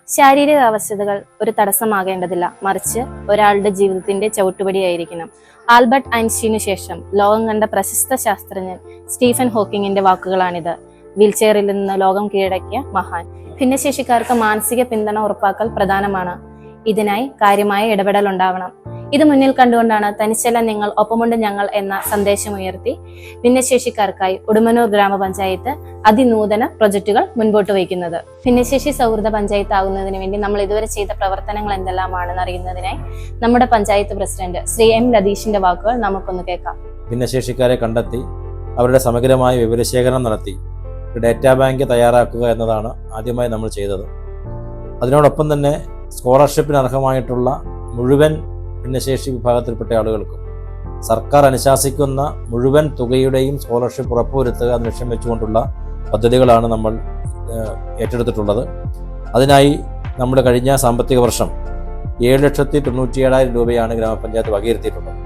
ശാരീരിക അവസ്ഥകൾ ഒരു തടസ്സമാകേണ്ടതില്ല, മറിച്ച് ഒരാളുടെ ജീവിതത്തിന്റെ ചവിട്ടുപടിയായിരിക്കണം. ആൽബർട്ട് ഐൻസ്റ്റീനു ശേഷം ലോകം കണ്ട പ്രശസ്ത ശാസ്ത്രജ്ഞൻ സ്റ്റീഫൻ ഹോക്കിങ്ങിന്റെ വാക്കുകളാണിത്. വീൽചെയറിൽ നിന്ന് ലോകം കീഴടക്കിയ മഹാൻ. ഭിന്നശേഷിക്കാർക്ക് മാനസിക പിന്തുണ ഉറപ്പാക്കൽ പ്രധാനമാണ്. ഇതിനായി കാര്യമായ ഇടപെടൽ ഉണ്ടാവണം. ഇത് മുന്നിൽ കണ്ടുകൊണ്ടാണ് തനിച്ചല്ല നിങ്ങൾ, ഒപ്പമുണ്ട് ഞങ്ങൾ എന്ന സന്ദേശമുയർത്തി ഭിന്നശേഷിക്കാർക്കായി ഉടുമ്പന്നൂർ ഗ്രാമപഞ്ചായത്ത് അതിനൂതന പ്രൊജക്ടുകൾ മുൻപോട്ട് വയ്ക്കുന്നത്. ഭിന്നശേഷി സൗഹൃദ പഞ്ചായത്ത് ആകുന്നതിന് വേണ്ടി നമ്മൾ ഇതുവരെ ചെയ്ത പ്രവർത്തനങ്ങൾ എന്തെല്ലാമാണെന്ന് അറിയുന്നതിനായി നമ്മുടെ പഞ്ചായത്ത് പ്രസിഡന്റ് ശ്രീ എം ലതീഷിന്റെ വാക്കുകൾ നമുക്കൊന്ന് കേൾക്കാം. ഭിന്നശേഷിക്കാരെ കണ്ടെത്തി അവരുടെ സമഗ്രമായ വിവരശേഖരണം നടത്തി ഡേറ്റാ ബാങ്ക് തയ്യാറാക്കുക എന്നതാണ് ആദ്യമായി നമ്മൾ ചെയ്തത്. അതിനോടൊപ്പം തന്നെ സ്കോളർഷിപ്പിന് അർഹമായിട്ടുള്ള മുഴുവൻ ഭിന്നശേഷി വിഭാഗത്തിൽപ്പെട്ട ആളുകൾക്കും സർക്കാർ അനുശാസിക്കുന്ന മുഴുവൻ തുകയുടെയും സ്കോളർഷിപ്പ് ഉറപ്പുവരുത്തുക എന്ന ലക്ഷ്യം വെച്ചുകൊണ്ടുള്ള പദ്ധതികളാണ് നമ്മൾ ഏറ്റെടുത്തിട്ടുള്ളത്. അതിനായി നമ്മൾ കഴിഞ്ഞ സാമ്പത്തിക വർഷം 7,97,000 രൂപയാണ് ഗ്രാമപഞ്ചായത്ത് വകയിരുത്തിയിട്ടുള്ളത്.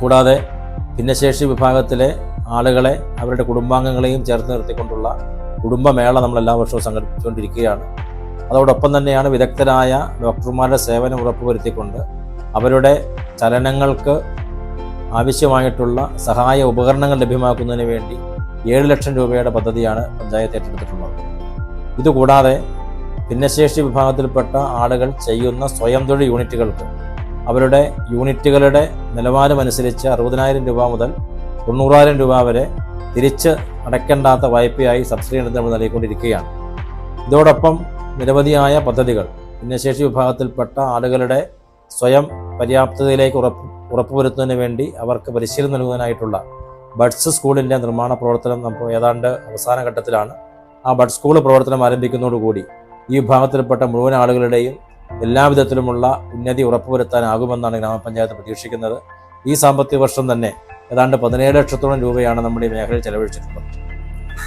കൂടാതെ ഭിന്നശേഷി വിഭാഗത്തിലെ ആളുകളെ അവരുടെ കുടുംബാംഗങ്ങളെയും ചേർത്ത് നിർത്തിക്കൊണ്ടുള്ള കുടുംബമേള നമ്മൾ എല്ലാ വർഷവും സംഘടിപ്പിച്ചുകൊണ്ടിരിക്കുകയാണ്. അതോടൊപ്പം തന്നെയാണ് വിദഗ്ധരായ ഡോക്ടർമാരുടെ സേവനം ഉറപ്പുവരുത്തിക്കൊണ്ട് അവരുടെ ചലനങ്ങൾക്ക് ആവശ്യമായിട്ടുള്ള സഹായ ഉപകരണങ്ങൾ ലഭ്യമാക്കുന്നതിന് വേണ്ടി 7 ലക്ഷം രൂപയുടെ പദ്ധതിയാണ് പഞ്ചായത്ത് ഏറ്റെടുത്തിട്ടുള്ളത്. ഇതുകൂടാതെ ഭിന്നശേഷി വിഭാഗത്തിൽപ്പെട്ട ആളുകൾ ചെയ്യുന്ന സ്വയം തൊഴിൽ യൂണിറ്റുകൾക്ക് അവരുടെ യൂണിറ്റുകളുടെ നിലവാരമനുസരിച്ച് 60,000 രൂപ മുതൽ 90,000 രൂപ വരെ തിരിച്ച് അടയ്ക്കേണ്ടാത്ത വായ്പയായി സബ്സിഡി നമ്മൾ നൽകിക്കൊണ്ടിരിക്കുകയാണ്. ഇതോടൊപ്പം നിരവധിയായ പദ്ധതികൾ ഭിന്നശേഷി വിഭാഗത്തിൽപ്പെട്ട ആളുകളുടെ സ്വയം പര്യാപ്തതയിലേക്ക് ഉറപ്പുവരുത്തുന്നതിന് വേണ്ടി അവർക്ക് പരിശീലനം നൽകുന്നതിനായിട്ടുള്ള ബഡ്സ് സ്കൂളിൻ്റെ നിർമ്മാണ പ്രവർത്തനം നമ്മൾ ഏതാണ്ട് അവസാന ഘട്ടത്തിലാണ്. ആ ബഡ് സ്കൂൾ പ്രവർത്തനം ആരംഭിക്കുന്നതോടുകൂടി ഈ വിഭാഗത്തിൽപ്പെട്ട മുഴുവൻ ആളുകളുടെയും എല്ലാവിധത്തിലുമുള്ള ഉന്നതി ഉറപ്പുവരുത്താനാകുമെന്നാണ് ഗ്രാമപഞ്ചായത്ത് പ്രതീക്ഷിക്കുന്നത്. ഈ സാമ്പത്തിക വർഷം തന്നെ ഏതാണ്ട് 17 ലക്ഷത്തോളം രൂപയാണ് നമ്മുടെ ഈ മേഖലയിൽ ചെലവഴിച്ചിട്ടുള്ളത്.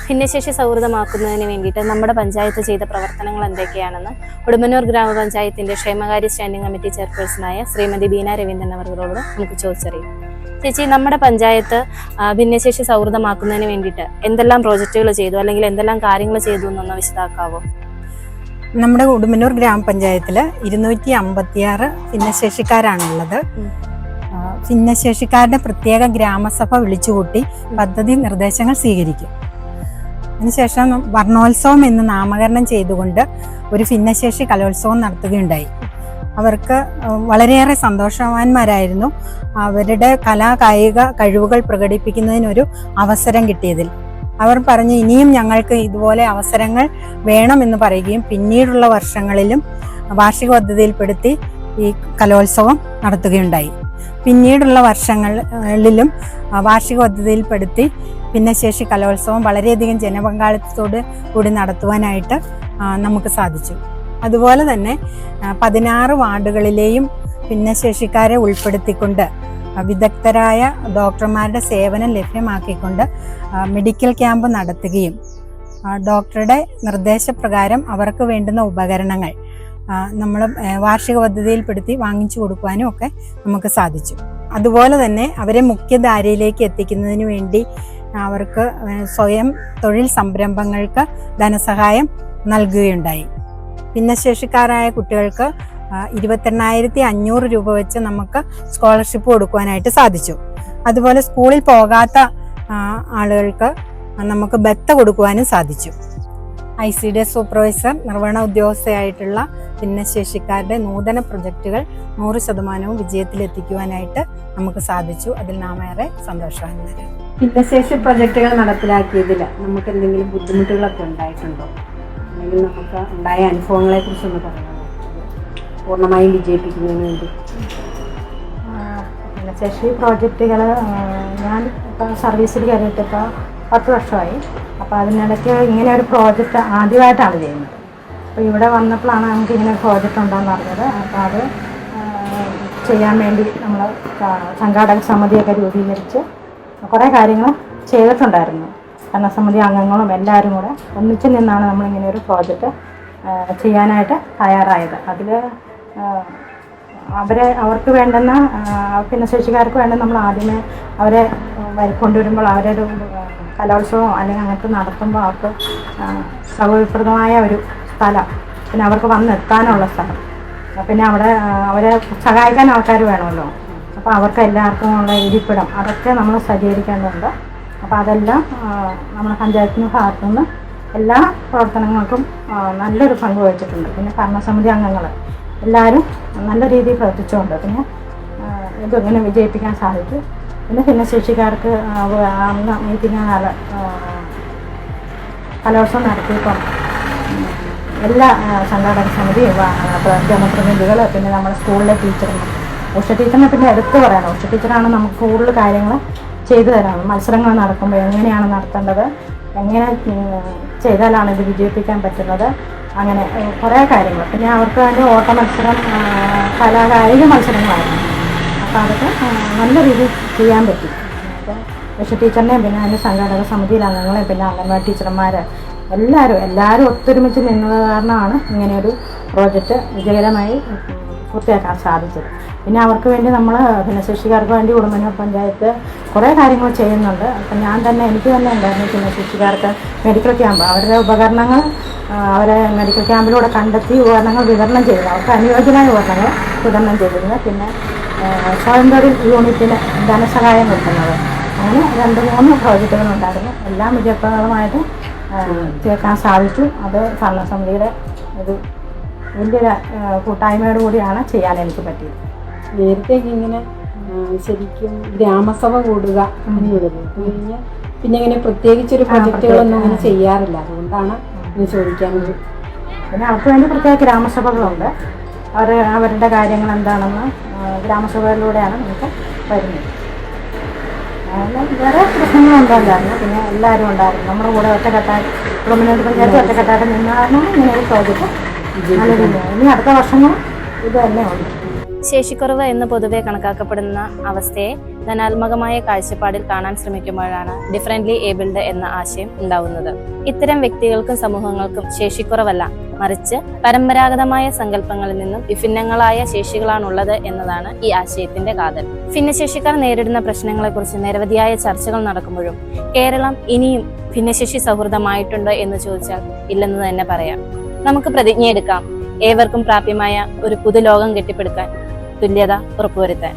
ഭിന്നശേഷി സൗഹൃദമാക്കുന്നതിന് വേണ്ടിയിട്ട് നമ്മുടെ പഞ്ചായത്ത് ചെയ്ത പ്രവർത്തനങ്ങൾ എന്തൊക്കെയാണെന്ന് ഉടുമ്പന്നൂർ ഗ്രാമപഞ്ചായത്തിന്റെ ക്ഷേമകാര്യ സ്റ്റാൻഡിംഗ് കമ്മിറ്റി ചെയർപേഴ്സണായ ശ്രീമതി ബീന രവീന്ദ്രൻ അവരോട് നമുക്ക് ചോദിച്ചറിയാം. ചേച്ചി, നമ്മുടെ പഞ്ചായത്ത് ഭിന്നശേഷി സൗഹൃദമാക്കുന്നതിന് വേണ്ടിയിട്ട് എന്തെല്ലാം പ്രോജക്റ്റുകൾ ചെയ്തു, അല്ലെങ്കിൽ എന്തെല്ലാം കാര്യങ്ങൾ ചെയ്തു എന്നൊന്ന് വിശദമാക്കാവോ? നമ്മുടെ ഉടുമ്പന്നൂർ ഗ്രാമപഞ്ചായത്തിൽ 256 ഭിന്നശേഷിക്കാരാണുള്ളത്. ഭിന്നശേഷിക്കാരുടെ പ്രത്യേക ഗ്രാമസഭ വിളിച്ചുകൂട്ടി പദ്ധതി നിർദ്ദേശങ്ങൾ സ്വീകരിക്കും. അതിനുശേഷം വർണ്ണോത്സവം എന്ന് നാമകരണം ചെയ്തുകൊണ്ട് ഒരു ഭിന്നശേഷി കലോത്സവം നടത്തുകയുണ്ടായി. അവർക്ക് വളരെയേറെ സന്തോഷവാന്മാരായിരുന്നു. അവരുടെ കലാകായിക കഴിവുകൾ പ്രകടിപ്പിക്കുന്നതിനൊരു അവസരം കിട്ടിയതിൽ അവർ പറഞ്ഞു, ഇനിയും ഞങ്ങൾക്ക് ഇതുപോലെ അവസരങ്ങൾ വേണമെന്ന് പറയുകയും പിന്നീടുള്ള വർഷങ്ങളിലും വാർഷിക പദ്ധതിയിൽപ്പെടുത്തി ഈ കലോത്സവം നടത്തുകയുണ്ടായി. പിന്നീടുള്ള വർഷങ്ങളിലും വാർഷിക പദ്ധതിയിൽപ്പെടുത്തി ഭിന്നശേഷി കലോത്സവം വളരെയധികം ജനപങ്കാളിത്തത്തോട് കൂടി നടത്തുവാനായിട്ട് നമുക്ക് സാധിച്ചു. അതുപോലെ തന്നെ 16 വാർഡുകളിലെയും ഭിന്നശേഷിക്കാരെ ഉൾപ്പെടുത്തിക്കൊണ്ട് വിദഗ്ധരായ ഡോക്ടർമാരുടെ സേവനം ലഭ്യമാക്കിക്കൊണ്ട് മെഡിക്കൽ ക്യാമ്പ് നടത്തുകയും ഡോക്ടറുടെ നിർദ്ദേശപ്രകാരം അവർക്ക് വേണ്ടുന്ന ഉപകരണങ്ങൾ നമ്മൾ വാർഷിക പദ്ധതിയിൽപ്പെടുത്തി വാങ്ങിച്ചു കൊടുക്കുവാനും ഒക്കെ നമുക്ക് സാധിച്ചു. അതുപോലെ തന്നെ അവരെ മുഖ്യധാരയിലേക്ക് എത്തിക്കുന്നതിന് വേണ്ടി അവർക്ക് സ്വയം തൊഴിൽ സംരംഭങ്ങൾക്ക് ധനസഹായം നൽകുകയുണ്ടായി. ഭിന്നശേഷിക്കാരായ കുട്ടികൾക്ക് 22,500 രൂപ വെച്ച് നമുക്ക് സ്കോളർഷിപ്പ് കൊടുക്കുവാനായിട്ട് സാധിച്ചു. അതുപോലെ സ്കൂളിൽ പോകാത്ത ആളുകൾക്ക് നമുക്ക് ബത്ത കൊടുക്കുവാനും സാധിച്ചു. ICDS സൂപ്പർവൈസർ നിർവഹണ ഉദ്യോഗസ്ഥയായിട്ടുള്ള ഭിന്നശേഷിക്കാരുടെ നൂതന പ്രൊജക്റ്റുകൾ 100% വിജയത്തിലെത്തിക്കുവാനായിട്ട് നമുക്ക് സാധിച്ചു. അതിൽ നാം ഏറെ സന്തോഷവാന്മാരാണ്. ഭിന്നശേഷി പ്രൊജക്റ്റുകൾ നടപ്പിലാക്കിയതിൽ നമുക്ക് എന്തെങ്കിലും ബുദ്ധിമുട്ടുകളൊക്കെ ഉണ്ടായിട്ടുണ്ടോ, അല്ലെങ്കിൽ നമുക്ക് ഉണ്ടായ അനുഭവങ്ങളെ കുറിച്ചൊന്ന് പറയാമോ, പൂർണ്ണമായും വിജയിപ്പിക്കുന്നതിന് വേണ്ടി? ഭിന്നശേഷി പ്രോജക്റ്റുകൾ ഞാൻ ഇപ്പോൾ സർവീസിൽ കയറിയിട്ട് ഇപ്പോൾ 10 വർഷമായി. അപ്പോൾ അതിനിടയ്ക്ക് ഇങ്ങനെ ഒരു പ്രോജക്റ്റ് ആദ്യമായിട്ടാണ് ചെയ്യുന്നത്. അപ്പോൾ ഇവിടെ വന്നപ്പോഴാണ് നമുക്ക് ഇങ്ങനെ ഒരു പ്രോജക്റ്റ് ഉണ്ടെന്ന് അറിഞ്ഞത്. അപ്പോൾ അത് ചെയ്യാൻ വേണ്ടി നമ്മൾ സംഘാടക സമിതിയൊക്കെ രൂപീകരിച്ച് കുറേ കാര്യങ്ങൾ ചെയ്തിട്ടുണ്ടായിരുന്നു. ഭരണസമിതി അംഗങ്ങളും എല്ലാവരും കൂടെ ഒന്നിച്ച് നിന്നാണ് നമ്മളിങ്ങനെ ഒരു പ്രോജക്റ്റ് ചെയ്യാനായിട്ട് തയ്യാറായത്. അതിൽ അവർക്ക് വേണ്ടുന്ന ഭിന്നശേഷിക്കാർക്ക് വേണ്ട നമ്മൾ ആദ്യമേ അവരെ കൊണ്ടുവരുമ്പോൾ അവരൊരു കലോത്സവം അല്ലെങ്കിൽ അങ്ങനത്തെ നടത്തുമ്പോൾ അവർക്ക് സൗകര്യപ്രദമായ ഒരു സ്ഥലം പിന്നെ അവർക്ക് വന്നെത്താനുള്ള സ്ഥലം, പിന്നെ അവിടെ അവരെ സഹായിക്കാൻ ആൾക്കാർ വേണമല്ലോ. അപ്പോൾ അവർക്ക് എല്ലാവർക്കും ഉള്ള ഇരിപ്പിടം അതൊക്കെ നമ്മൾ സജ്ജീകരിക്കേണ്ടതുണ്ട്. അപ്പോൾ അതെല്ലാം നമ്മുടെ പഞ്ചായത്തിൻ്റെ ഭാഗത്തു നിന്ന് എല്ലാ പ്രവർത്തനങ്ങൾക്കും നല്ലൊരു പങ്ക് വഹിച്ചിട്ടുണ്ട്. പിന്നെ ഭരണസമിതി അംഗങ്ങൾ എല്ലാവരും നല്ല രീതിയിൽ പ്രവർത്തിച്ചുകൊണ്ട് പിന്നെ ഇതിങ്ങനെ വിജയിപ്പിക്കാൻ സാധിച്ചു. പിന്നെ ഭിന്നശേഷിക്കാർക്ക് അന്ന് മീറ്റിംഗ് കലോത്സവം നടത്തിയപ്പം എല്ലാ സംഘാടക സമിതിയും ജനപ്രതിനിധികൾ പിന്നെ നമ്മുടെ സ്കൂളിലെ ടീച്ചർമാർ, ഉഷ ടീച്ചറിനെ പിന്നെ എടുത്തു പറയണം. ഉഷ ടീച്ചറാണ് നമുക്ക് കൂടുതൽ കാര്യങ്ങൾ ചെയ്തു തരാറ്. മത്സരങ്ങൾ നടക്കുമ്പോൾ എങ്ങനെയാണ് നടത്തേണ്ടത്, എങ്ങനെ ചെയ്താലാണ് ഇത് വിജയിപ്പിക്കാൻ പറ്റുന്നത്, അങ്ങനെ കുറേ കാര്യങ്ങൾ. പിന്നെ അവർക്ക് അതിൻ്റെ ഓട്ട മത്സരം, കലാകായിക മത്സരങ്ങളായിരുന്നു. അപ്പോൾ അതൊക്കെ നല്ല രീതിയിൽ ചെയ്യാൻ പറ്റി. അപ്പോൾ ഉഷ ടീച്ചറിനെയും പിന്നെ അതിൻ്റെ സംഘാടക സമിതിയിലെ അംഗങ്ങളെയും പിന്നെ അംഗൻവാടി ടീച്ചർമാർ എല്ലാവരും ഒത്തൊരുമിച്ച് നിന്നത് കാരണമാണ് ഇങ്ങനെയൊരു പ്രോജക്റ്റ് വിജയകരമായി പൂർത്തിയാക്കാൻ സാധിച്ചത്. പിന്നെ അവർക്ക് വേണ്ടി നമ്മൾ ഭിന്നശേഷിക്കാർക്ക് വേണ്ടി ഉടുമ്പന്നൂർ പഞ്ചായത്ത് കുറേ കാര്യങ്ങൾ ചെയ്യുന്നുണ്ട്. അപ്പം എനിക്ക് തന്നെ ഉണ്ടായിരുന്നു ഭിന്നശേഷിക്കാർക്ക് മെഡിക്കൽ ക്യാമ്പ്, അവരുടെ ഉപകരണങ്ങൾ അവരെ മെഡിക്കൽ ക്യാമ്പിലൂടെ കണ്ടെത്തി ഉപകരണങ്ങൾ വിതരണം ചെയ്തു, അവർക്ക് അനുയോജ്യമായ ഉപകരണങ്ങൾ വിതരണം ചെയ്തിരുന്നു. പിന്നെ സ്വയം തൊഴിൽ യൂണിറ്റിന് ധനസഹായം കൊടുക്കുന്നത്, അങ്ങനെ 2-3 പ്രോജക്റ്റുകളുണ്ടായിരുന്നു. എല്ലാം വിജയപ്രദമായിട്ട് ചേർക്കാൻ സാധിച്ചു. അത് ഭരണസമിതിയുടെ ഒരു വലിയൊരു കൂട്ടായ്മയോട് കൂടിയാണ് ചെയ്യാൻ എനിക്ക് പറ്റിയത്. നേരത്തേക്ക് ഇങ്ങനെ ശരിക്കും ഗ്രാമസഭ കൂടുക പിന്നെ ഇങ്ങനെ പ്രത്യേകിച്ചൊരു പ്രൊജക്റ്റുകളൊന്നും അങ്ങനെ ചെയ്യാറില്ല. അതുകൊണ്ടാണ് ഇങ്ങനെ ചോദിക്കാനുള്ളത്. പിന്നെ അവർക്ക് വേണ്ടി പ്രത്യേക ഗ്രാമസഭകളുണ്ട്. അവരുടെ കാര്യങ്ങൾ എന്താണെന്ന് ഗ്രാമസഭകളിലൂടെയാണ് നമുക്ക് വരുന്നത്. വേറെ പ്രശ്നങ്ങളുണ്ടായിരുന്നു. പിന്നെ എല്ലാവരും ഉണ്ടായിരുന്നു നമ്മുടെ കൂടെ ഒറ്റക്കെട്ടായിട്ട് ഉടുമ്പന്നൂർ പഞ്ചായത്ത് ഒറ്റക്കെട്ടായിട്ട് നിന്നാണ് ഇങ്ങനെ ഒരു പ്രോജക്റ്റ് നല്ല രീതിയിൽ. ഇനി അടുത്ത വർഷങ്ങളും ഇത് തന്നെ ഉണ്ട്. ശേഷിക്കുറവ് എന്ന് പൊതുവെ കണക്കാക്കപ്പെടുന്ന അവസ്ഥയെ ധനാത്മകമായ കാഴ്ചപ്പാടിൽ കാണാൻ ശ്രമിക്കുമ്പോഴാണ് ഡിഫറൻ്റ്ലി ഏബിൾഡ് എന്ന ആശയം ഉണ്ടാവുന്നത്. ഇത്തരം വ്യക്തികൾക്കും സമൂഹങ്ങൾക്കും ശേഷിക്കുറവല്ല, മറിച്ച് പരമ്പരാഗതമായ സങ്കല്പങ്ങളിൽ നിന്നും വിഭിന്നങ്ങളായ ശേഷികളാണുള്ളത് എന്നതാണ് ഈ ആശയത്തിന്റെ കാതൽ. ഭിന്നശേഷിക്കാർ നേരിടുന്ന പ്രശ്നങ്ങളെക്കുറിച്ച് നിരവധിയായ ചർച്ചകൾ നടക്കുമ്പോഴും കേരളം ഇനിയും ഭിന്നശേഷി സൗഹൃദമായിട്ടുണ്ടോ എന്ന് ചോദിച്ചാൽ ഇല്ലെന്ന് തന്നെ പറയാം. നമുക്ക് പ്രതിജ്ഞയെടുക്കാം, ഏവർക്കും പ്രാപ്യമായ ഒരു പുതുലോകം കെട്ടിപ്പടുക്കാൻ തുല്യത ഉറപ്പുവരുത്താൻ.